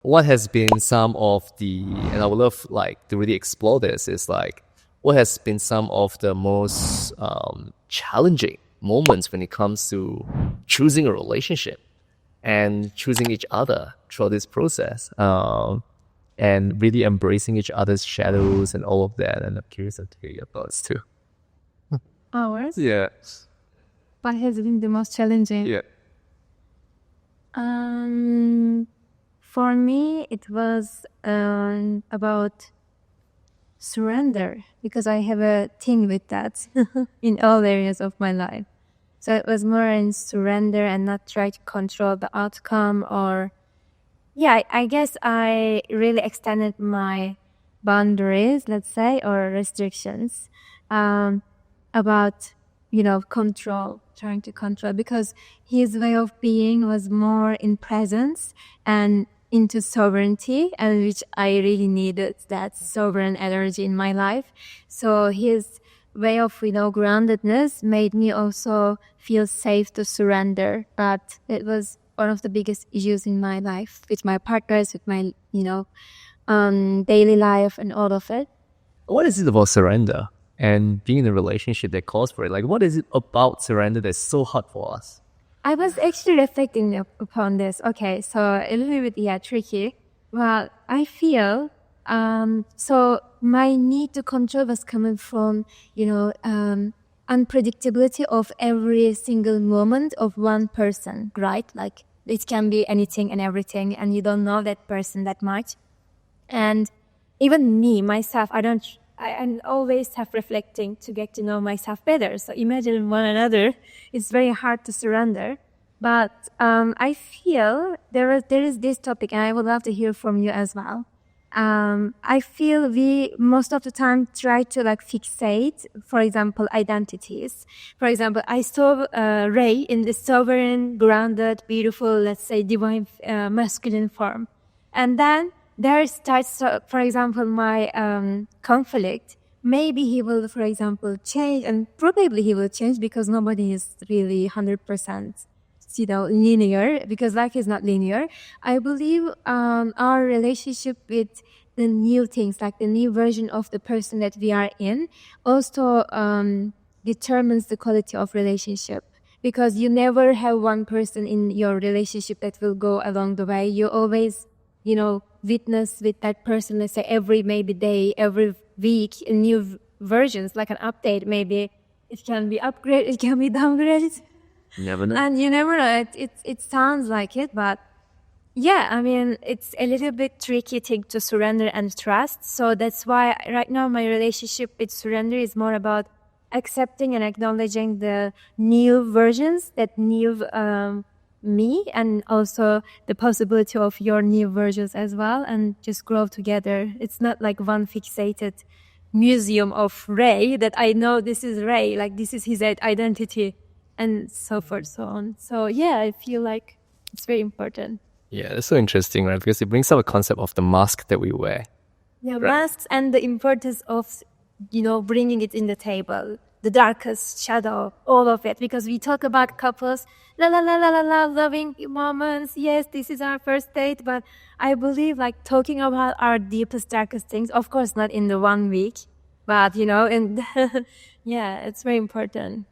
what has been some of the, and I would love like to really explore this, is like what has been some of the most challenging moments when it comes to choosing a relationship and choosing each other throughout this process, and really embracing each other's shadows and all of that. And I'm curious to hear your thoughts too. Ours? Yeah. What has been the most challenging? Yeah. For me, it was about surrender, because I have a thing with that in all areas of my life. So it was more in surrender and not try to control the outcome, or I guess I really extended my boundaries, let's say, or restrictions about, control, trying to control, because his way of being was more in presence and into sovereignty, and which I really needed that sovereign energy in my life. So his way of, groundedness made me also feel safe to surrender. But it was one of the biggest issues in my life with my partners, with my, daily life and all of it. What is it about surrender and being in a relationship that calls for it? Like, what is it about surrender that's so hard for us? I was actually reflecting upon this. Okay, so a little bit, tricky. Well, I feel, so my need to control was coming from, unpredictability of every single moment of one person, right? Like, it can be anything and everything, and you don't know that person that much. And even me, myself, I'm always self-reflecting to get to know myself better. So imagine one another, it's very hard to surrender. But I feel there is this topic, and I would love to hear from you as well. I feel we most of the time try to fixate, for example, identities. For example, I saw Ray in the sovereign, grounded, beautiful, let's say divine masculine form. And then there starts, for example, my conflict. Maybe he will, for example, change, and probably he will change, because nobody is really 100%, linear, because life is not linear. I believe our relationship with the new things, like the new version of the person that we are in, also determines the quality of relationship. Because you never have one person in your relationship that will go along the way. You always, witness with that person, let's say every maybe day, every week, new versions, like an update. Maybe it can be upgraded, it can be downgraded. You never know. And you never know. It sounds like it, but it's a little bit tricky thing to surrender and trust. So that's why right now my relationship with surrender is more about accepting and acknowledging the new versions, that new me, and also the possibility of your new versions as well, and just grow together. It's not like one fixated museum of Ray that I know this is Ray, like this is his identity, and so forth, so on. So I feel like it's very important. Yeah, that's so interesting, right? Because it brings up a concept of the mask that we wear. Yeah, right. Masks, and the importance of, bringing it in the table, the darkest shadow, all of it. Because we talk about couples, la la la la la la, loving moments. Yes, this is our first date, but I believe talking about our deepest, darkest things, of course, not in the 1 week, but and it's very important.